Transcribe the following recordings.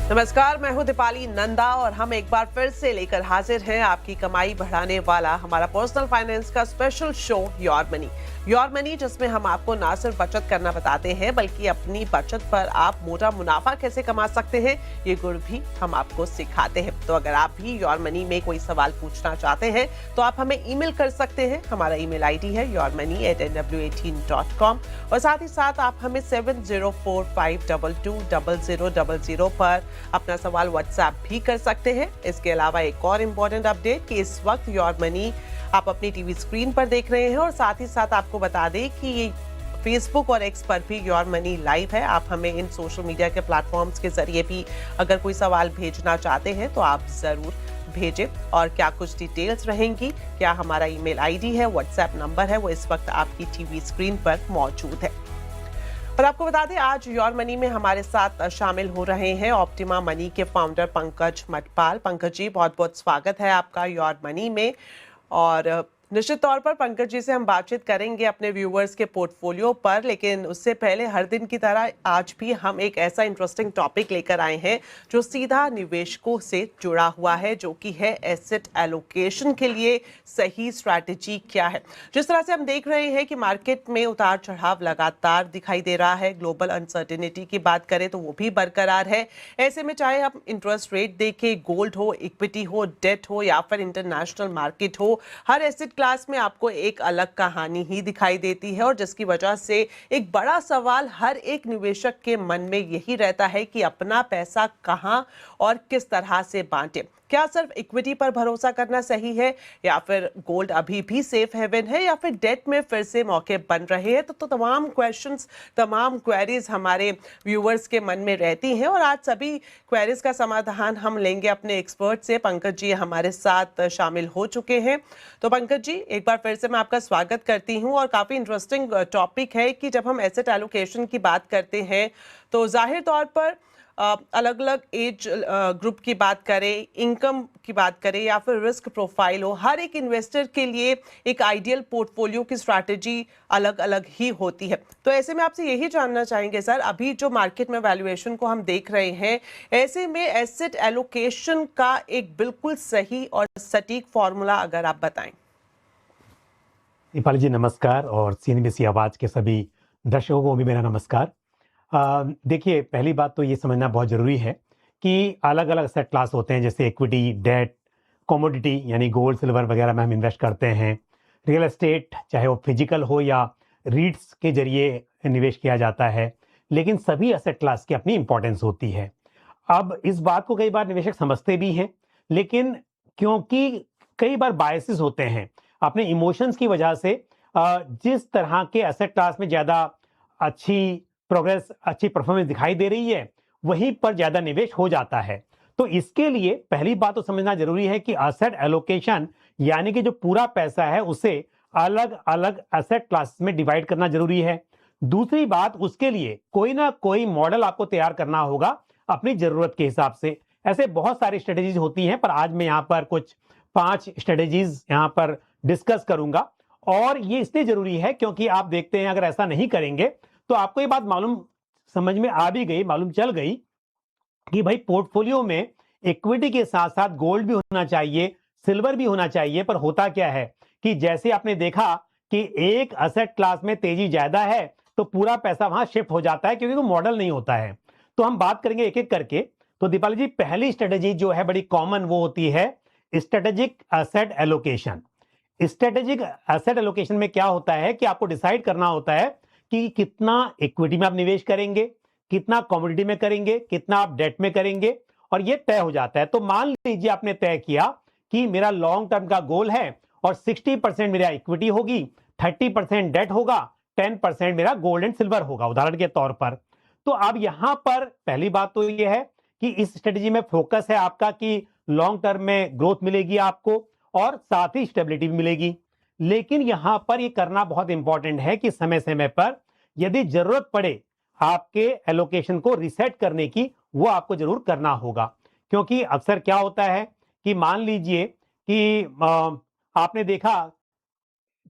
नमस्कार, मैं हूं दीपाली नंदा और हम एक बार फिर से लेकर हाजिर हैं आपकी कमाई बढ़ाने वाला हमारा पर्सनल फाइनेंस का special show your money. Your money जिसमें हम आपको ना सिर्फ बचत करना बताते हैं बल्कि अपनी बचत पर आप मोटा मुनाफा कैसे कमा सकते हैं ये गुर भी हम आपको सिखाते हैं। तो अगर आप भी योर मनी में कोई सवाल पूछना चाहते हैं तो आप हमें ईमेल कर सकते हैं। हमारा ईमेल आईडी है yourmoney@nw18.com और साथ ही साथ आप हमें 7045220000 पर अपना सवाल व्हाट्सएप भी कर सकते हैं। इसके अलावा एक और इम्पोर्टेंट अपडेट कि इस वक्त योर मनी आप अपनी टीवी स्क्रीन पर देख रहे हैं और साथ ही साथ आपको बता दें कि ये फेसबुक और एक्स पर भी योर मनी लाइव है। आप हमें इन सोशल मीडिया के प्लेटफॉर्म्स के जरिए भी अगर कोई सवाल भेजना चाहते हैं तो आप जरूर भेजें। और क्या कुछ डिटेल्स रहेंगी, क्या हमारा ईमेल आईडी है, व्हाट्सएप नंबर है, वो इस वक्त आपकी टीवी स्क्रीन पर मौजूद है। और आपको बता दें आज योर मनी में हमारे साथ शामिल हो रहे हैं ऑप्टिमा मनी के फाउंडर पंकज मटपाल। पंकज जी, बहुत बहुत स्वागत है आपका योर मनी में। और निश्चित तौर पर पंकज जी से हम बातचीत करेंगे अपने व्यूवर्स के पोर्टफोलियो पर, लेकिन उससे पहले हर दिन की तरह आज भी हम एक ऐसा इंटरेस्टिंग टॉपिक लेकर आए हैं जो सीधा निवेशकों से जुड़ा हुआ है, जो कि है एसेट एलोकेशन के लिए सही स्ट्रैटेजी क्या है। जिस तरह से हम देख रहे हैं कि मार्केट में उतार चढ़ाव लगातार दिखाई दे रहा है, ग्लोबल अनसर्टेनिटी की बात करें तो वो भी बरकरार है। ऐसे में चाहे हम इंटरेस्ट रेट देखें, गोल्ड हो, इक्विटी हो, डेट हो या फिर इंटरनेशनल मार्केट हो, हर एसेट क्लास में आपको एक अलग कहानी ही दिखाई देती है। और जिसकी वजह से एक बड़ा सवाल हर एक निवेशक के मन में यही रहता है कि अपना पैसा कहां और किस तरह से बांटे। क्या सिर्फ इक्विटी पर भरोसा करना सही है या फिर गोल्ड अभी भी सेफ हेवन है या फिर डेट में फिर से मौके बन रहे हैं। तो तमाम क्वेश्चंस, तमाम क्वेरीज हमारे व्यूअर्स के मन में रहती हैं और आज सभी क्वेरीज का समाधान हम लेंगे अपने एक्सपर्ट से। पंकज जी हमारे साथ शामिल हो चुके हैं। तो पंकज जी, एक बार फिर से मैं आपका स्वागत करती हूं और काफ़ी इंटरेस्टिंग टॉपिक है कि जब हम एसेट एलोकेशन की बात करते हैं तो जाहिर तौर पर अलग अलग एज ग्रुप की बात करें, इनकम की बात करें या फिर रिस्क प्रोफाइल हो, हर एक इन्वेस्टर के लिए एक आइडियल पोर्टफोलियो की स्ट्रैटेजी अलग अलग ही होती है। तो ऐसे में आपसे यही जानना चाहेंगे सर, अभी जो मार्केट में वैल्यूएशन को हम देख रहे हैं, ऐसे में एसेट एलोकेशन का एक बिल्कुल सही और सटीक फॉर्मूला अगर आप बताएं। दीपाली जी नमस्कार और सीएनबीसी आवाज के सभी दर्शकों को भी मेरा नमस्कार। देखिए, पहली बात तो ये समझना बहुत जरूरी है कि अलग अलग एसेट क्लास होते हैं, जैसे इक्विटी, डेट, कमोडिटी यानी गोल्ड सिल्वर वगैरह में हम इन्वेस्ट करते हैं। रियल एस्टेट चाहे वो फिजिकल हो या रीट्स के जरिए निवेश किया जाता है, लेकिन सभी एसेट क्लास की अपनी इंपॉर्टेंस होती है। अब इस बात को कई बार निवेशक समझते भी हैं, लेकिन क्योंकि कई बार बायसेस होते हैं अपने इमोशंस की वजह से, जिस तरह के एसेट क्लास में ज्यादा अच्छी प्रोग्रेस, अच्छी परफॉर्मेंस दिखाई दे रही है, वहीं पर ज्यादा निवेश हो जाता है। तो इसके लिए पहली बात तो समझना जरूरी है कि एसेट एलोकेशन यानी कि जो पूरा पैसा है उसे अलग अलग एसेट क्लास में डिवाइड करना जरूरी है। दूसरी बात, उसके लिए कोई ना कोई मॉडल आपको तैयार करना होगा अपनी जरूरत के हिसाब से। ऐसे बहुत सारी स्ट्रेटेजीज होती हैं, पर आज मैं यहाँ पर कुछ 5 स्ट्रेटेजीज यहाँ पर डिस्कस करूंगा। और ये इसलिए जरूरी है क्योंकि आप देखते हैं अगर ऐसा नहीं करेंगे तो आपको ये बात मालूम समझ में आ भी गई, मालूम चल गई कि भाई पोर्टफोलियो में इक्विटी के साथ साथ गोल्ड भी होना चाहिए, सिल्वर भी होना चाहिए। पर होता क्या है कि जैसे आपने देखा कि एक एसेट क्लास में तेजी ज्यादा है तो पूरा पैसा वहां शिफ्ट हो जाता है, क्योंकि वो मॉडल नहीं होता है। तो हम बात करेंगे एक एक करके। तो दीपाली जी, पहली स्ट्रेटेजी जो है बड़ी कॉमन, वो होती है strategic asset allocation. Strategic asset allocation में क्या होता है कि आपको डिसाइड करना होता है कि कितना इक्विटी में आप निवेश करेंगे, कितना कमोडिटी में करेंगे, कितना आप डेट में करेंगे, और ये तय हो जाता है। तो मान लीजिए आपने तय किया कि मेरा लॉन्ग टर्म का गोल है और 60% मेरा इक्विटी होगी, 30% डेट होगा, 10% मेरा गोल्ड एंड सिल्वर होगा, उदाहरण के तौर पर। तो अब यहां पर पहली बात तो यह है कि इस स्ट्रेटेजी में फोकस है आपका कि लॉन्ग टर्म में ग्रोथ मिलेगी आपको और साथ ही स्टेबिलिटी भी मिलेगी। लेकिन यहां पर यह करना बहुत इंपॉर्टेंट है कि समय समय पर यदि जरूरत पड़े आपके एलोकेशन को रिसेट करने की, वो आपको जरूर करना होगा। क्योंकि अक्सर क्या होता है कि मान लीजिए कि आपने देखा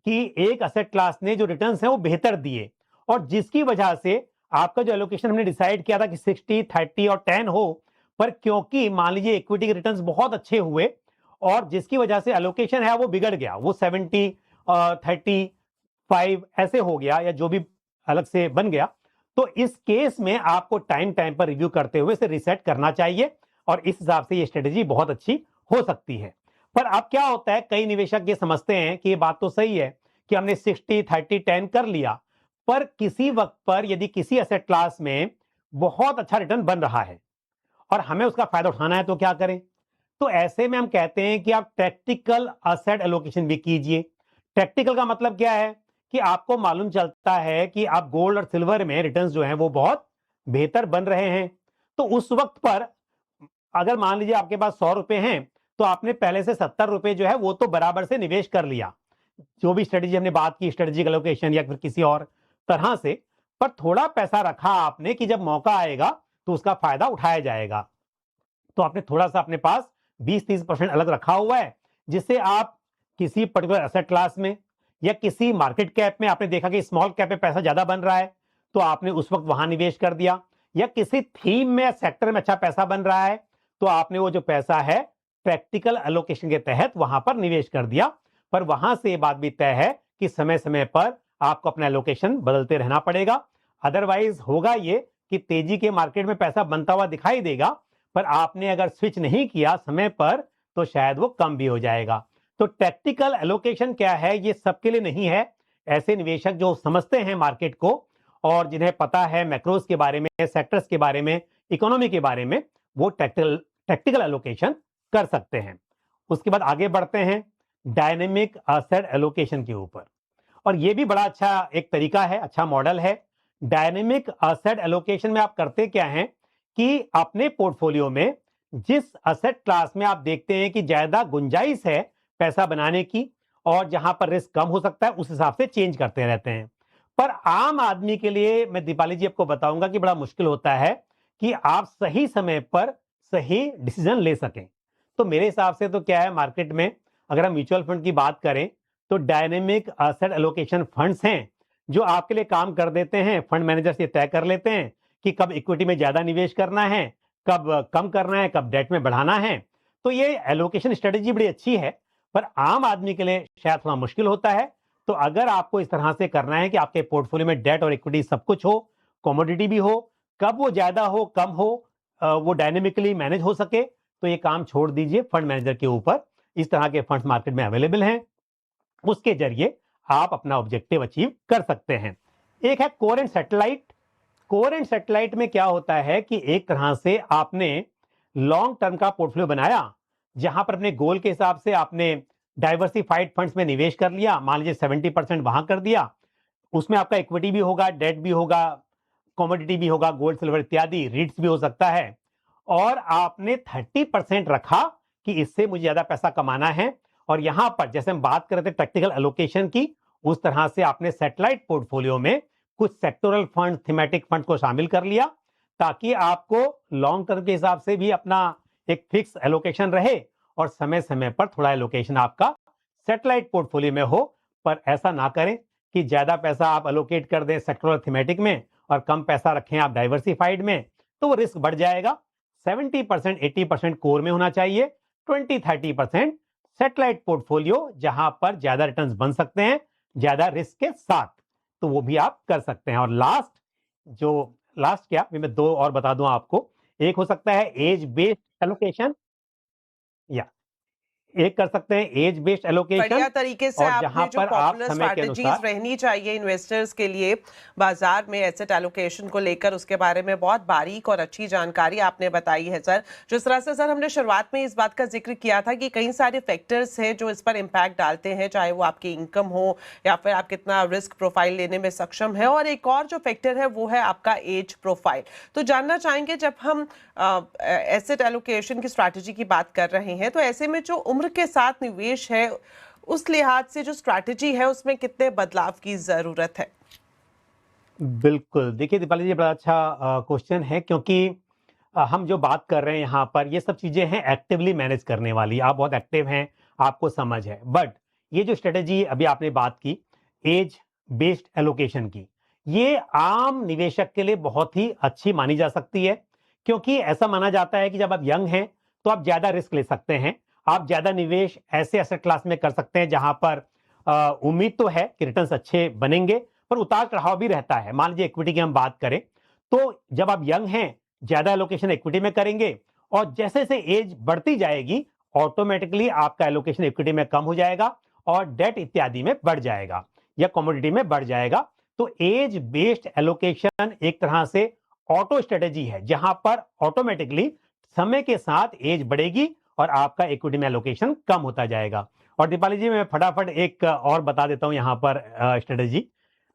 कि एक एसेट क्लास ने जो रिटर्न्स हैं वो बेहतर दिए, और जिसकी वजह से आपका जो एलोकेशन हमने डिसाइड किया था कि 60, 30 और 10 हो, पर क्योंकि मान लीजिए इक्विटी के रिटर्न्स बहुत अच्छे हुए और जिसकी वजह से एलोकेशन है वो बिगड़ गया, वो 70 35 ऐसे हो गया या जो भी अलग से बन गया, तो इस केस में आपको टाइम टाइम पर रिव्यू करते हुए इसे रीसेट करना चाहिए और इस हिसाब से ये स्ट्रेटेजी बहुत अच्छी हो सकती है। पर अब क्या होता है, कई निवेशक ये समझते हैं कि ये बात तो सही है कि हमने 60 30 10 कर लिया, पर किसी वक्त पर यदि किसी एसेट क्लास में बहुत अच्छा रिटर्न बन रहा है और हमें उसका फायदा उठाना है तो क्या करें? तो ऐसे में हम कहते हैं कि आप टैक्टिकल एसेट एलोकेशन भी कीजिए। टैक्टिकल का मतलब क्या है कि आपको मालूम चलता है कि आप गोल्ड और सिल्वर में रिटर्न्स जो हैं वो बहुत बेहतर बन रहे हैं, तो उस वक्त पर अगर मान लीजिए आपके पास 100 रुपए हैं तो आपने पहले से 70 रुपए जो है वो तो बराबर से निवेश कर लिया, जो भी स्ट्रेटेजी हमने बात की, स्ट्रेटेजिक एलोकेशन या फिर किसी और तरह से, पर थोड़ा पैसा रखा आपने कि जब मौका आएगा तो उसका फायदा उठाया जाएगा। तो आपने थोड़ा सा अपने पास 20-30% अलग रखा हुआ है, जिससे आप किसी पर्टिकुलर एसेट क्लास में या किसी मार्केट कैप में आपने देखा कि स्मॉल कैप में पैसा ज्यादा बन रहा है तो आपने उस वक्त वहां निवेश कर दिया, या किसी थीम में सेक्टर में अच्छा पैसा बन रहा है तो आपने वो जो पैसा है प्रैक्टिकल एलोकेशन के तहत वहां पर निवेश कर दिया। पर वहां से ये बात भी तय है कि समय समय पर आपको अपना एलोकेशन बदलते रहना पड़ेगा, अदरवाइज होगा ये कि तेजी के मार्केट में पैसा बनता हुआ दिखाई देगा, पर आपने अगर स्विच नहीं किया समय पर तो शायद वो कम भी हो जाएगा। तो टैक्टिकल एलोकेशन क्या है, ये सबके लिए नहीं है। ऐसे निवेशक जो समझते हैं मार्केट को और जिन्हें पता है मैक्रोस के बारे में, सेक्टर्स के बारे में, इकोनॉमी के बारे में, वो टैक्टिकल एलोकेशन कर सकते हैं। उसके बाद आगे बढ़ते हैं डायनेमिक एसेट एलोकेशन के ऊपर, और ये भी बड़ा अच्छा एक तरीका है, अच्छा मॉडल है। डायनेमिक एसेट एलोकेशन में आप करते क्या हैं कि अपने पोर्टफोलियो में जिस एसेट क्लास में आप देखते हैं कि ज्यादा गुंजाइश है पैसा बनाने की और जहां पर रिस्क कम हो सकता है, उस हिसाब से चेंज करते रहते हैं। पर आम आदमी के लिए मैं दीपाली जी आपको बताऊंगा कि बड़ा मुश्किल होता है कि आप सही समय पर सही डिसीजन ले सकें। तो मेरे हिसाब से तो क्या है, मार्केट में अगर हम म्यूचुअल फंड की बात करें तो डायनेमिक एसेट एलोकेशन फंड्स हैं जो आपके लिए काम कर देते हैं। फंड मैनेजर से तय कर लेते हैं कि कब इक्विटी में ज्यादा निवेश करना है, कब कम करना है, कब डेट में बढ़ाना है। तो ये एलोकेशन स्ट्रेटेजी बड़ी अच्छी है, पर आम आदमी के लिए शायद थोड़ा मुश्किल होता है। तो अगर आपको इस तरह से करना है कि आपके पोर्टफोलियो में डेट और इक्विटी सब कुछ हो, कमोडिटी भी हो, कब वो ज्यादा हो कम हो, वो डायनेमिकली मैनेज हो सके, तो ये काम छोड़ दीजिए फंड मैनेजर के ऊपर। इस तरह के फंड्स मार्केट में अवेलेबल हैं, उसके जरिए आप अपना ऑब्जेक्टिव अचीव कर सकते हैं। एक है core and satellite. Core and satellite में क्या होता है कि एक तरह से आपने लॉन्ग टर्म का पोर्टफोलियो बनाया, जहां पर अपने गोल के हिसाब से आपने डाइवर्सिफाइड फंड्स में निवेश कर लिया, मान लीजिए 70% वहां कर दिया, उसमें आपका इक्विटी भी होगा, डेट भी होगा, कमोडिटी भी होगा, गोल्ड सिल्वर इत्यादि, रीट्स भी हो सकता है, और आपने 30% रखा कि इससे मुझे ज्यादा पैसा कमाना है। और यहां पर जैसे हम बात कर रहे थे प्रैक्टिकल एलोकेशन की, उस तरह से आपने सैटेलाइट पोर्टफोलियो में कुछ सेक्टोरल फंड, थीमेटिक फंड को शामिल कर लिया, ताकि आपको लॉन्ग टर्म के हिसाब से भी अपना एक फिक्स एलोकेशन रहे और समय समय पर थोड़ा एलोकेशन आपका सैटेलाइट पोर्टफोलियो में हो। पर ऐसा ना करें कि ज्यादा पैसा आप एलोकेट कर दें सेक्टोरल थीमेटिक में और कम पैसा रखें आप डाइवर्सिफाइड में, तो वो रिस्क बढ़ जाएगा। 70% 80% कोर में होना चाहिए, 20-30% सैटेलाइट पोर्टफोलियो जहां पर ज्यादा रिटर्न्स बन सकते हैं ज्यादा रिस्क के साथ, तो वो भी आप कर सकते हैं। और लास्ट क्या, मैं दो और बता दूं आपको। एक हो सकता है एज बेस्ड एलोकेशन, या एक कर सकते हैं एज बेस्ड एलोकेशन, बढ़िया तरीके से और आपने जहां जो पर आप पॉपुलर समय के स्ट्रैटेजीज अनुसार रहनी चाहिए इन्वेस्टर्स के लिए बाजार में एसेट एलोकेशन को लेकर, उसके बारे में बहुत बारीक और अच्छी जानकारी आपने बताई है सर। जिस तरह से सर हमने शुरुआत में इस बात का जिक्र किया था कि कई सारे फैक्टर्स हैं जो इस पर इम्पैक्ट डालते हैं, चाहे वो आपकी इनकम हो या फिर आप कितना रिस्क प्रोफाइल लेने में सक्षम है, और एक और जो फैक्टर है वो है आपका एज प्रोफाइल। तो जानना चाहेंगे, जब हम एसेट एलोकेशन की स्ट्रैटेजी की बात कर रहे हैं, तो ऐसे में जो उम्र के साथ निवेश है, उस लिहाज से जो स्ट्रैटेजी है उसमें कितने बदलाव की जरूरत है? बिल्कुल, देखिए दीपाली जी, बड़ा अच्छा क्वेश्चन है, क्योंकि हम जो बात कर रहे हैं यहाँ पर ये सब चीजें हैं एक्टिवली मैनेज करने वाली। आप बहुत एक्टिव हैं, आपको समझ है, बट ये जो स्ट्रेटेजी अभी आपने बात की एज बेस्ड एलोकेशन की, ये आम निवेशक के लिए बहुत ही अच्छी मानी जा सकती है, क्योंकि ऐसा माना जाता है कि जब आप यंग हैं तो आप ज्यादा रिस्क ले सकते हैं, आप ज्यादा निवेश ऐसे एसेट क्लास में कर सकते हैं जहां पर उम्मीद तो है कि रिटर्न्स अच्छे बनेंगे, पर उतार चढ़ाव भी रहता है। मान लीजिए इक्विटी की हम बात करें, तो जब आप यंग हैं ज्यादा एलोकेशन इक्विटी में करेंगे, और जैसे जैसे एज बढ़ती जाएगी ऑटोमेटिकली आपका एलोकेशन इक्विटी में कम हो जाएगा और डेट इत्यादि में बढ़ जाएगा या कमोडिटी में बढ़ जाएगा। तो एज बेस्ड एलोकेशन एक तरह से ऑटो स्ट्रेटेजी है, जहां पर ऑटोमेटिकली समय के साथ एज बढ़ेगी और आपका इक्विटी में एलोकेशन कम होता जाएगा। और दीपाली जी, मैं फटाफट एक और बता देता हूं यहां पर स्ट्रेटेजी,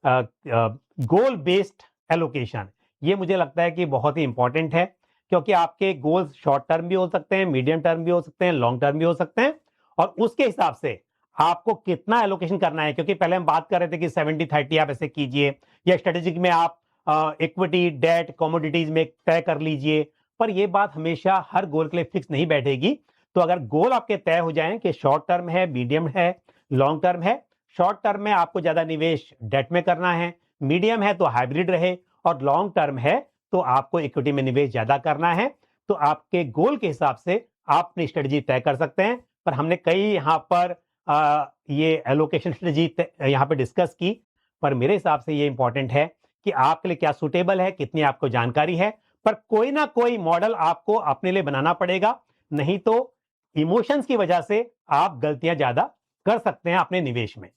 गोल बेस्ड एलोकेशन। ये मुझे लगता है कि बहुत ही इंपॉर्टेंट है, क्योंकि आपके गोल्स शॉर्ट टर्म भी हो सकते हैं, मीडियम टर्म भी हो सकते हैं, लॉन्ग टर्म भी हो सकते हैं, और उसके हिसाब से आपको कितना एलोकेशन करना है। क्योंकि पहले हम बात कर रहे थे कि 70-30 आप ऐसे कीजिए, या स्ट्रेटेजिक में आप इक्विटी डेट कमोडिटीज में तय कर लीजिए, पर यह बात हमेशा हर गोल के लिए फिक्स नहीं बैठेगी। तो अगर गोल आपके तय हो जाएं कि शॉर्ट टर्म है, मीडियम है, लॉन्ग टर्म है, शॉर्ट टर्म में आपको ज्यादा निवेश डेट में करना है, मीडियम है तो हाइब्रिड रहे, और लॉन्ग टर्म है तो आपको इक्विटी में निवेश ज्यादा करना है, तो आपके गोल के हिसाब से आप अपनी स्ट्रेटजी तय कर सकते हैं। पर हमने कई यहाँ पर ये एलोकेशन स्ट्रेटजी यहाँ पे डिस्कस की, पर मेरे हिसाब से ये इंपॉर्टेंट है कि आपके लिए क्या सुटेबल है, कितनी आपको जानकारी है, पर कोई ना कोई मॉडल आपको अपने लिए बनाना पड़ेगा, नहीं तो इमोशंस की वजह से आप गलतियां ज्यादा कर सकते हैं अपने निवेश में।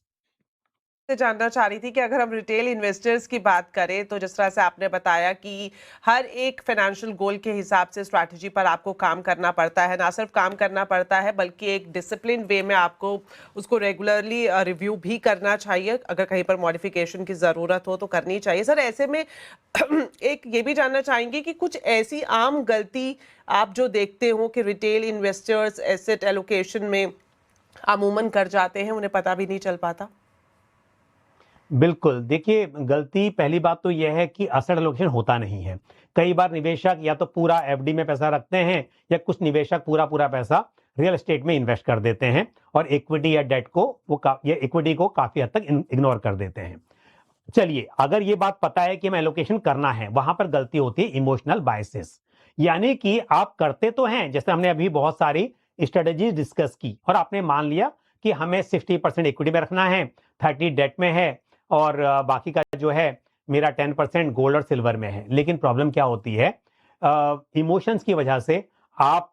से जानना चाह रही थी कि अगर हम रिटेल इन्वेस्टर्स की बात करें, तो जिस तरह से आपने बताया कि हर एक फाइनेंशियल गोल के हिसाब से स्ट्रैटेजी पर आपको काम करना पड़ता है, ना सिर्फ काम करना पड़ता है बल्कि एक डिसिप्लिन वे में आपको उसको रेगुलरली रिव्यू भी करना चाहिए। अगर कहीं पर मॉडिफिकेशन की ज़रूरत हो तो करनी चाहिए। सर, ऐसे में एक ये भी जानना चाहेंगे कि कुछ ऐसी आम गलती आप जो देखते हो कि रिटेल इन्वेस्टर्स एसेट एलोकेशन में अमूमन कर जाते हैं, उन्हें पता भी नहीं चल पाता। बिल्कुल, देखिए गलती पहली बात तो यह है कि एसेट एलोकेशन होता नहीं है। कई बार निवेशक या तो पूरा एफडी में पैसा रखते हैं, या कुछ निवेशक पूरा पूरा पैसा रियल एस्टेट में इन्वेस्ट कर देते हैं, और इक्विटी या डेट को या इक्विटी को काफी हद तक इग्नोर कर देते हैं। चलिए, अगर ये बात पता है कि हमें एलोकेशन करना है, वहां पर गलती होती है इमोशनल बायसेस। यानी कि आप करते तो हैं, जैसे हमने अभी बहुत सारी स्ट्रेटेजी डिस्कस की, और आपने मान लिया कि हमें 60% इक्विटी में रखना है, 30 डेट में है, और बाकी का जो है मेरा 10% गोल्ड और सिल्वर में है। लेकिन प्रॉब्लम क्या होती है, इमोशंस की वजह से आप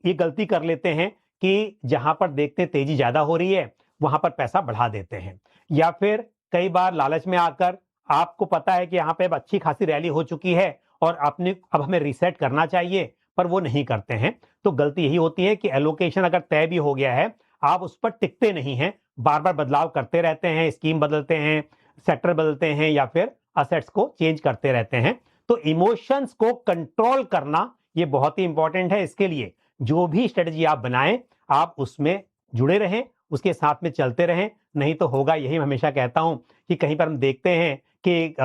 ये गलती कर लेते हैं कि जहां पर देखते तेजी ज्यादा हो रही है वहां पर पैसा बढ़ा देते हैं, या फिर कई बार लालच में आकर आपको पता है कि यहाँ पे अब अच्छी खासी रैली हो चुकी है और अब हमें रीसेट करना चाहिए, पर वो नहीं करते हैं। तो गलती यही होती है कि एलोकेशन अगर तय भी हो गया है, आप उस पर टिकते नहीं हैं, बार बार बदलाव करते रहते हैं, स्कीम बदलते हैं, सेक्टर बदलते हैं, या फिर असेट्स को चेंज करते रहते हैं। तो इमोशंस को कंट्रोल करना ये बहुत ही इंपॉर्टेंट है। इसके लिए जो भी स्ट्रेटजी आप बनाएं, आप उसमें जुड़े रहें, उसके साथ में चलते रहें, नहीं तो होगा यही। मैं हमेशा कहता हूं कि कहीं पर हम देखते हैं कि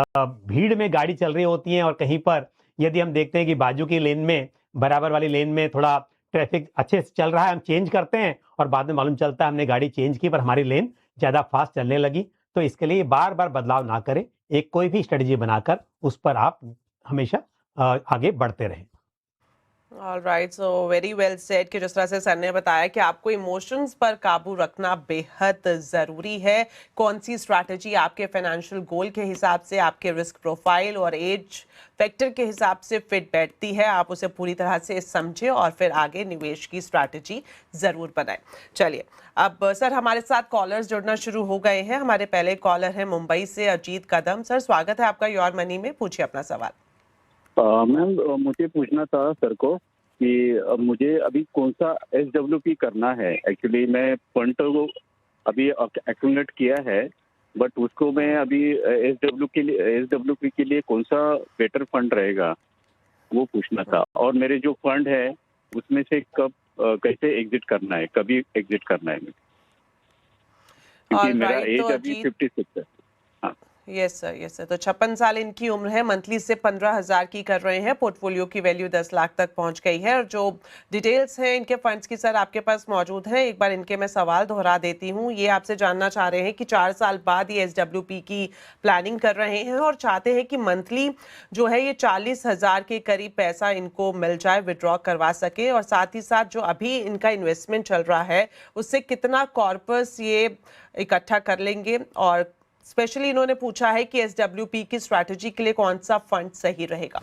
भीड़ में गाड़ी चल रही होती है, और कहीं पर यदि हम देखते हैं कि बाजू की लेन में, बराबर वाली लेन में थोड़ा ट्रैफिक अच्छे से चल रहा है, हम चेंज करते हैं और बाद में मालूम चलता है हमने गाड़ी चेंज की पर हमारी लेन ज्यादा फास्ट चलने लगी। तो इसके लिए बार बार बदलाव ना करें, एक कोई भी स्ट्रेटजी बनाकर उस पर आप हमेशा आगे बढ़ते रहें। Alright, so very well said कि जिस तरह से सर ने बताया कि आपको इमोशंस पर काबू रखना बेहद ज़रूरी है। कौन सी स्ट्रैटेजी आपके फाइनेंशियल गोल के हिसाब से, आपके रिस्क प्रोफाइल और एज फैक्टर के हिसाब से फिट बैठती है, आप उसे पूरी तरह से समझें और फिर आगे निवेश की स्ट्रैटेजी ज़रूर बनाएं। चलिए, अब सर हमारे साथ कॉलर्स जुड़ना शुरू हो गए हैं। हमारे पहले कॉलर हैं मुंबई से अजीत कदम। सर, स्वागत है आपका योर मनी में, पूछिए अपना सवाल। मैम, मुझे पूछना था सर को कि मुझे अभी कौन सा SWP करना है। एक्चुअली मैं फंड को अभी एक्यूमुलेट किया है, बट उसको मैं अभी SWP के लिए कौन सा बेटर फंड रहेगा वो पूछना था। और मेरे जो फंड है उसमें से कब कैसे एग्जिट करना है, कभी एग्जिट करना है, क्योंकि मेरा एज अभी 56 है। Yes sir. तो 56 साल इनकी उम्र है, मंथली से 15,000 की कर रहे हैं, पोर्टफोलियो की वैल्यू 10 लाख तक पहुंच गई है। और जो डिटेल्स हैं इनके फंड्स की सर आपके पास मौजूद हैं, एक बार इनके मैं सवाल दोहरा देती हूं। ये आपसे जानना चाह रहे हैं कि 4 साल बाद ये SWP की प्लानिंग कर रहे हैं और चाहते हैं कि मंथली जो है ये 40,000 के करीब पैसा इनको मिल जाए, विड्रॉ करवा सके। और साथ ही साथ जो अभी इनका इन्वेस्टमेंट चल रहा है उससे कितना कॉर्पस ये इकट्ठा कर लेंगे, और स्पेशली इन्होंने पूछा है कि SWP की स्ट्रैटेजी के लिए कौन सा फंड सही रहेगा।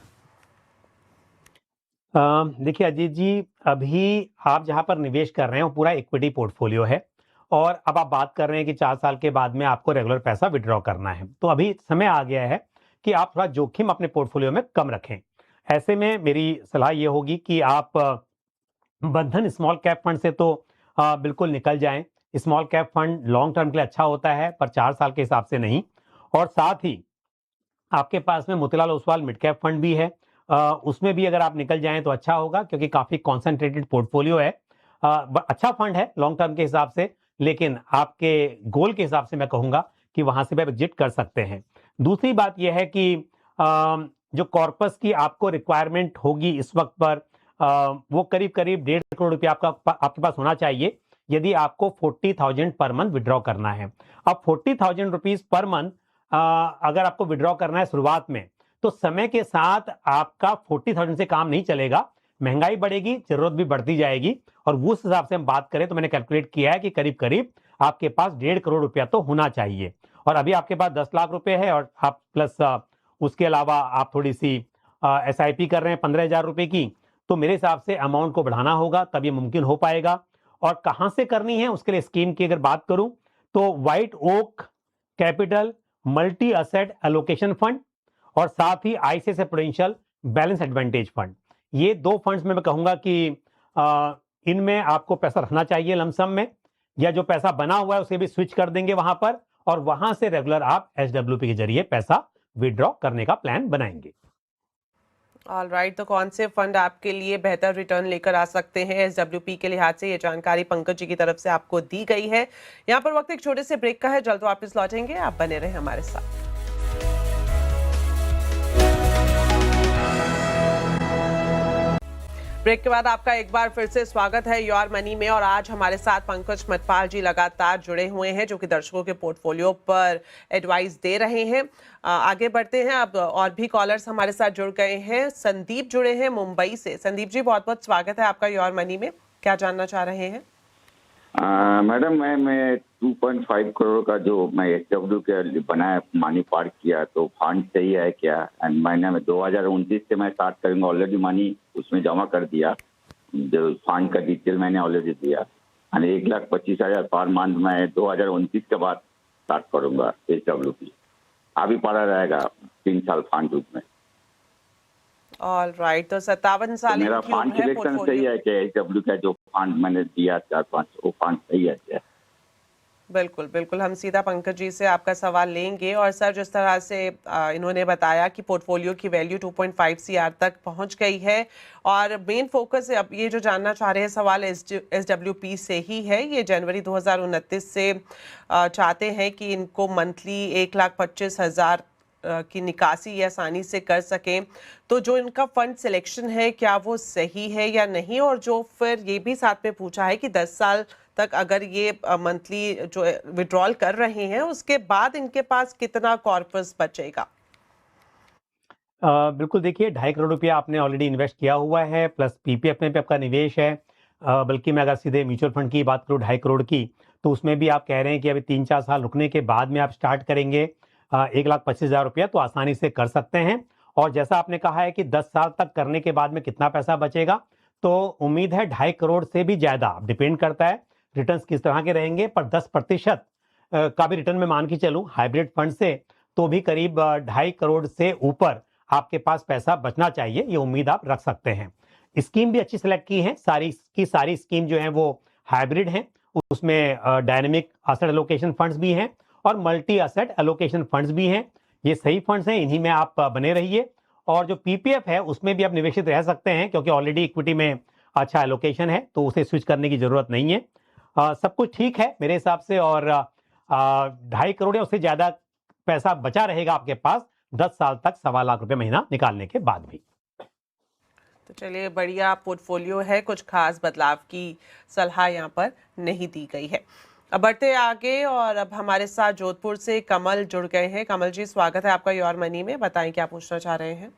देखिए अजीत जी, अभी आप जहां पर निवेश कर रहे हैं वो पूरा इक्विटी पोर्टफोलियो है, और अब आप बात कर रहे हैं कि 4 साल के बाद में आपको रेगुलर पैसा विड्रॉ करना है। तो अभी समय आ गया है कि आप थोड़ा जोखिम अपने पोर्टफोलियो में कम रखें। ऐसे में मेरी सलाह ये होगी कि आप बंधन स्मॉल कैप फंड से तो बिल्कुल निकल जाएं। Small cap fund long term के लिए अच्छा होता है, पर 4 साल के हिसाब से नहीं। और साथ ही आपके पास में Motilal Oswal mid cap fund भी है, उसमें भी अगर आप निकल जाएं तो अच्छा होगा, क्योंकि काफी कॉन्सेंट्रेटेड पोर्टफोलियो है। अच्छा फंड है लॉन्ग टर्म के हिसाब से, लेकिन आपके गोल के हिसाब से मैं कहूंगा कि वहां से भी आप एग्जिट कर सकते हैं। दूसरी बात यह है कि जो कॉर्पस की आपको रिक्वायरमेंट होगी इस वक्त पर, वो करीब करीब 1.5 करोड़ रुपया आपके पास होना चाहिए, यदि आपको 40,000 पर मंथ विड्रॉ करना है। अब 40,000 रुपीज पर मंथ अगर आपको विड्रॉ करना है शुरुआत में, तो समय के साथ आपका 40,000 से काम नहीं चलेगा, महंगाई बढ़ेगी, जरूरत भी बढ़ती जाएगी। और उस हिसाब से हम बात करें तो मैंने कैलकुलेट किया है कि करीब करीब आपके पास 1.5 करोड़ रुपया तो होना चाहिए। और अभी आपके पास 10 लाख रुपए है, और आप प्लस उसके अलावा आप थोड़ी सी SIP कर रहे हैं 15,000 रुपए की, तो मेरे हिसाब से अमाउंट को बढ़ाना होगा, तब ये मुमकिन हो पाएगा। और कहां से करनी है उसके लिए स्कीम की अगर बात करूं तो white oak capital multi asset allocation fund और साथ ही ICICI prudential balance advantage fund, ये 2 फंड्स में मैं कहूंगा कि इनमें आपको पैसा रखना चाहिए लमसम में, या जो पैसा बना हुआ है उसे भी स्विच कर देंगे वहां पर, और वहां से रेगुलर आप SWP के जरिए पैसा विड्रॉ करने का प्लान बनाएंगे। ऑल राइट, तो कौन से फंड आपके लिए बेहतर रिटर्न लेकर आ सकते हैं SWP के लिहाज से, ये जानकारी पंकज जी की तरफ से आपको दी गई है। यहाँ पर वक्त एक छोटे से ब्रेक का है, जल्द वापस लौटेंगे, आप बने रहे हमारे साथ। ब्रेक के बाद आपका एक बार फिर से स्वागत है योर मनी में, और आज हमारे साथ पंकज मटपाल जी लगातार जुड़े हुए हैं, जो कि दर्शकों के पोर्टफोलियो पर एडवाइस दे रहे हैं। आगे बढ़ते हैं, अब और भी कॉलर्स हमारे साथ जुड़ गए हैं। संदीप जुड़े हैं मुंबई से। संदीप जी, बहुत बहुत स्वागत है आपका योर मनी में, क्या जानना चाह रहे हैं? मैडम, मैं 2.5 करोड़ का जो मैं SW के लिए बनाया, मनी पार्क किया, तो फंड सही है क्या? एंड महीने में 2029 से मैं स्टार्ट करूंगा, ऑलरेडी मनी उसमें जमा कर दिया, जो फंड का डिटेल मैंने ऑलरेडी दिया। एंड 1,25,000 पर मंथ मैं 2029 के बाद स्टार्ट करूंगा SWP। अभी पड़ा रहेगा 3 साल फंड उसमें। ऑल राइट, तो 57 साल मेरा इनकी फंड उम्र है, सिलेक्शन सही पोर्टफोलियो है क्या? SW का जो फंड मैंने दिया 4-5, वो फंड सही है क्या? बिल्कुल बिल्कुल, हम सीधा पंकज जी से आपका सवाल लेंगे। और सर, जिस तरह से इन्होंने बताया कि पोर्टफोलियो की वैल्यू 2.5 CR तक पहुंच गई है, और मेन फोकस अब ये जो जानना चाह रहे हैं सवाल SWP से ही है। ये जनवरी 2029 से चाहते हैं कि इनको मंथली 1,25,000 की निकासी ये आसानी से कर सकें। तो जो इनका फंड सिलेक्शन है, क्या वो सही है या नहीं? और जो फिर ये भी साथ में पूछा है कि 10 साल तक अगर ये मंथली जो विड्रॉल कर रहे हैं, उसके बाद इनके पास कितना कॉर्पस बचेगा? बिल्कुल, देखिए 2.5 करोड़ रुपया आपने ऑलरेडी इन्वेस्ट किया हुआ है, प्लस PPF में भी आपका निवेश है। बल्कि मैं अगर सीधे म्यूचुअल फंड की बात करूँ 2.5 करोड़ की, तो उसमें भी आप कह रहे हैं कि अभी 3-4 साल रुकने के बाद में आप स्टार्ट करेंगे 1,25,000 रुपया, तो आसानी से कर सकते हैं। और जैसा आपने कहा है कि 10 साल तक करने के बाद में कितना पैसा बचेगा, तो उम्मीद है 2.5 करोड़ से भी ज्यादा, डिपेंड करता है रिटर्न्स किस तरह के रहेंगे, पर 10% का भी रिटर्न में मान के चलूं हाइब्रिड फंड से, तो भी करीब 2.5 करोड़ से ऊपर आपके पास पैसा बचना चाहिए, ये उम्मीद आप रख सकते हैं। स्कीम भी अच्छी सिलेक्ट की है, सारी की सारी स्कीम जो है वो हाइब्रिड है, उसमें डायनेमिक एसेट एलोकेशन फंड्स भी हैं और मल्टी एसेट एलोकेशन फंड्स भी हैं। ये सही फंड्स हैं, इन्हीं में आप बने रहिए। और जो PPF है उसमें भी आप निवेशित रह सकते हैं, क्योंकि ऑलरेडी इक्विटी में अच्छा एलोकेशन है, तो उसे स्विच करने की जरूरत नहीं है। सब कुछ ठीक है मेरे हिसाब से, और 2.5 करोड़ या उससे ज्यादा पैसा बचा रहेगा आपके पास 10 साल तक, 1.25 लाख रुपए महीना निकालने के बाद भी। तो चलिए, बढ़िया पोर्टफोलियो है, कुछ खास बदलाव की सलाह यहाँ पर नहीं दी गई है। अब बढ़ते आगे और अब हमारे साथ जोधपुर से कमल जुड़ गए हैं। कमल जी, स्वागत है आपका योर मनी में। बताएं क्या पूछना चाह रहे हैं।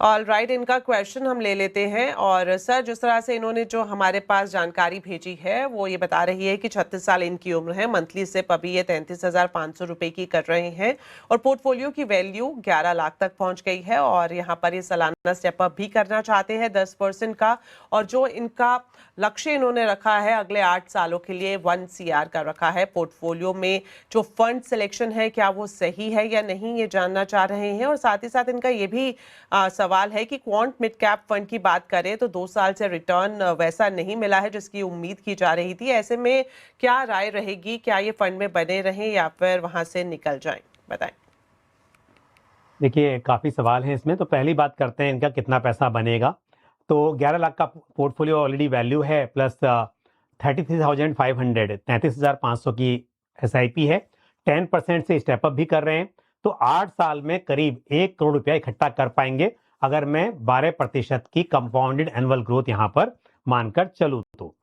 ऑल राइट, इनका क्वेश्चन हम ले लेते हैं। और सर, जिस तरह से इन्होंने जो हमारे पास जानकारी भेजी है वो ये बता रही है कि 36 साल इनकी उम्र है। मंथली सिप अभी ये 33,500 रुपए की कर रहे हैं और पोर्टफोलियो की वैल्यू 11 लाख तक पहुंच गई है। और यहाँ पर ये सालाना स्टेप अप भी करना चाहते हैं 10% का। और जो इनका लक्ष्य इन्होंने रखा है अगले 8 सालों के लिए 1 CR का रखा है। पोर्टफोलियो में जो फंड सिलेक्शन है क्या वो सही है या नहीं, ये जानना चाह रहे हैं। और साथ ही साथ इनका ये भी सवाल है कि क्वांट मिड कैप फंड की बात करें तो 2 साल से रिटर्न वैसा नहीं मिला है जिसकी उम्मीद की जा रही थी। ऐसे में क्या राय रहेगी, क्या ये फंड में बने रहें या फिर वहां से निकल जाएं? बताएं। देखिए, काफी सवाल हैं इसमें, तो पहली बात करते हैं इनका कितना पैसा बनेगा। तो 11 लाख का पोर्टफोलियो ऑलरेडी वैल्यू है, प्लस 33,500 33,500 की SIP है। 10% से स्टेप अप भी कर रहे हैं, तो 8 साल में करीब 1 करोड़ रुपया इकट्ठा कर पाएंगे अगर मैं 12% की कंपाउंडेड एनुअल ग्रोथ यहाँ पर मानकर चलूँ तो।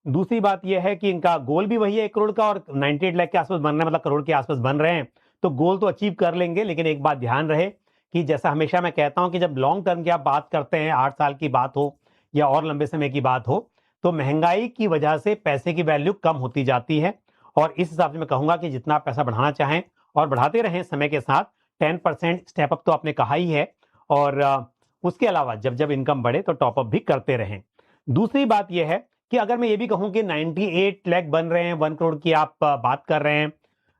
दूसरी बात यह है कि इनका गोल भी वही है 1 करोड़ का, और 98 लाख के आसपास बन रहे हैं, मतलब करोड़ के आसपास बन रहे हैं, तो गोल तो अचीव कर लेंगे। लेकिन एक बात ध्यान रहे कि जैसा हमेशा मैं कहता हूं कि जब लॉन्ग टर्म की आप बात करते हैं, 8 साल की बात हो या और लंबे समय की बात हो, तो महंगाई की वजह से पैसे की वैल्यू कम होती जाती है। और इस हिसाब से मैं कहूंगा कि जितना पैसा बढ़ाना चाहें और बढ़ाते रहें समय के साथ। 10% स्टेप अप तो आपने कहा ही है, और उसके अलावा जब जब इनकम बढ़े तो टॉप अप भी करते रहें। दूसरी बात यह है कि अगर मैं ये भी कहूं कि 98 लाख बन रहे हैं, 1 करोड़ की आप बात कर रहे हैं,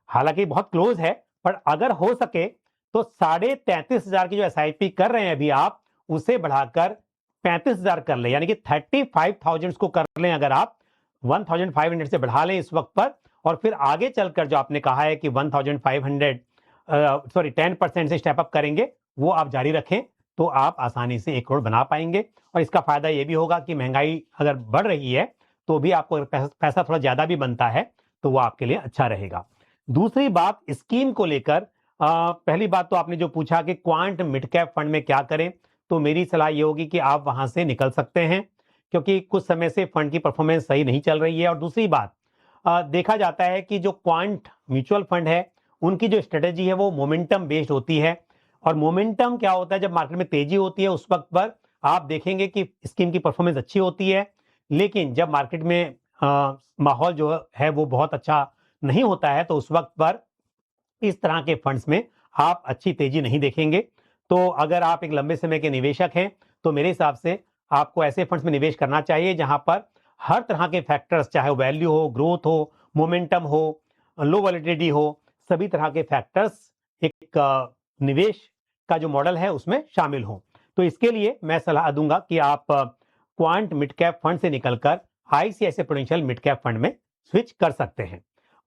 हालांकि बहुत क्लोज है, पर अगर हो सके तो 33,500 की जो SIP कर रहे हैं अभी आप, उसे बढ़ाकर 35,000 कर लें, यानी कि 35,000 को कर लें। अगर आप 1,500 से बढ़ा लें इस वक्त पर, और फिर आगे चलकर जो आपने कहा है कि 1,500 10% से स्टेप अप करेंगे, वो आप जारी रखें, तो आप आसानी से 1 करोड़ बना पाएंगे। और इसका फायदा ये भी होगा कि महंगाई अगर बढ़ रही है तो भी आपको पैसा थोड़ा ज्यादा भी बनता है, तो वो आपके लिए अच्छा रहेगा। दूसरी बात स्कीम को लेकर, पहली बात तो आपने जो पूछा कि क्वांट मिड कैप फंड में क्या करें, तो मेरी सलाह ये होगी कि आप वहां से निकल सकते हैं, क्योंकि कुछ समय से फंड की परफॉर्मेंस सही नहीं चल रही है। और दूसरी बात, देखा जाता है कि जो क्वांट म्यूचुअल फंड है उनकी जो स्ट्रेटेजी है वो मोमेंटम बेस्ड होती है। और मोमेंटम क्या होता है, जब मार्केट में तेजी होती है उस वक्त पर आप देखेंगे कि स्कीम की परफॉर्मेंस अच्छी होती है, लेकिन जब मार्केट में माहौल जो है वो बहुत अच्छा नहीं होता है, तो उस वक्त पर इस तरह के फंड्स में आप अच्छी तेजी नहीं देखेंगे। तो अगर आप एक लंबे समय के निवेशक हैं तो मेरे हिसाब से आपको ऐसे फंड्स में निवेश करना चाहिए जहां पर हर तरह के फैक्टर्स, चाहे वैल्यू हो, ग्रोथ हो, मोमेंटम हो, लो वॉलेटिलिटी हो, सभी तरह के फैक्टर्स एक निवेश का जो मॉडल है उसमें शामिल हो। तो इसके लिए मैं सलाह दूंगा कि आप क्वांट मिड कैप फंड से निकलकर ICICI prudential mid cap fund में स्विच कर सकते हैं।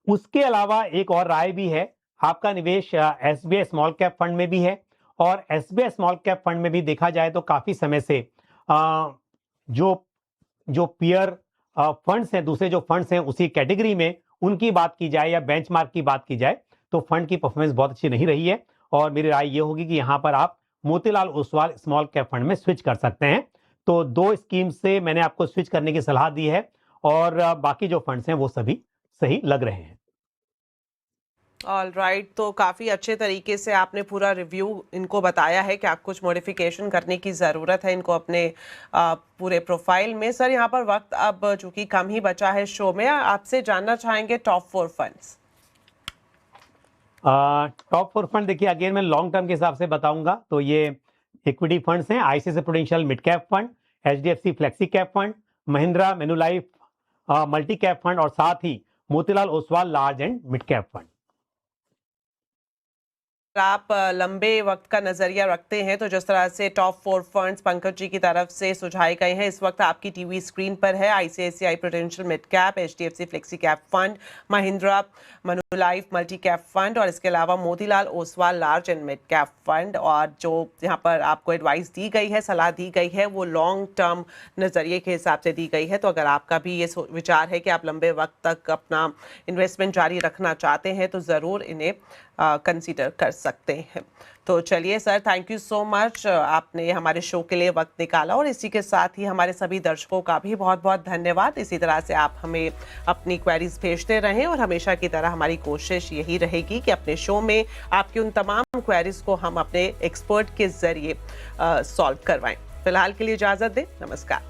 उसके अलावा एक और राय भी है, आपका निवेश SBI स्मॉल कैप फंड में भी है। और SBI स्मॉल कैप फंड में भी देखा जाए तो काफी समय से जो जो पीयर फंड्स हैं, दूसरे जो फंड्स हैं उसी कैटेगरी में, उनकी बात की जाए या बेंचमार्क की बात की जाए, तो फंड की परफॉर्मेंस बहुत अच्छी नहीं रही है। और मेरी राय ये होगी कि यहां पर आप Motilal Oswal small cap fund में स्विच कर सकते हैं। तो 2 स्कीम से मैंने आपको स्विच करने की सलाह दी है, और बाकी जो फंड्स हैं वो सभी सही लग रहे हैं। ऑल राइट, तो काफ़ी अच्छे तरीके से आपने पूरा रिव्यू इनको बताया है कि आप कुछ मॉडिफिकेशन करने की ज़रूरत है इनको अपने पूरे प्रोफाइल में। सर, यहाँ पर वक्त अब चूंकि कम ही बचा है शो में, आपसे जानना चाहेंगे टॉप 4 फंड्स। टॉप 4 फंड देखिए, अगेन मैं लॉन्ग टर्म के हिसाब से बताऊंगा, तो ये इक्विटी फंड्स हैं, ICICI prudential mid cap fund, HDFC flexi cap fund, Mahindra Manulife multi cap fund, और साथ ही Motilal Oswal large and mid cap fund. आप लंबे वक्त का नजरिया रखते हैं तो जिस तरह से टॉप 4 फंड्स पंकज जी की तरफ से सुझाए गए हैं, इस वक्त आपकी टीवी स्क्रीन पर है ICICI prudential mid cap, HDFC flexi cap fund, Mahindra Manulife multi cap fund और इसके अलावा Motilal Oswal large and mid cap fund. और जो यहाँ पर आपको एडवाइस दी गई है, सलाह दी गई है, वो लॉन्ग टर्म नजरिए के हिसाब से दी गई है। तो अगर आपका भी ये विचार है कि आप लंबे वक्त तक अपना इन्वेस्टमेंट जारी रखना चाहते हैं तो ज़रूर इन्हें कंसीडर कर सकते हैं। तो चलिए sir, thank you so much, आपने हमारे शो के लिए वक्त निकाला और इसी के साथ ही हमारे सभी दर्शकों का भी बहुत बहुत धन्यवाद। इसी तरह से आप हमें अपनी क्वेरीज भेजते रहें और हमेशा की तरह हमारी कोशिश यही रहेगी कि अपने शो में आपकी उन तमाम क्वेरीज को हम अपने एक्सपर्ट के जरिए सॉल्व करवाएं। फिलहाल के लिए इजाजत दें, नमस्कार।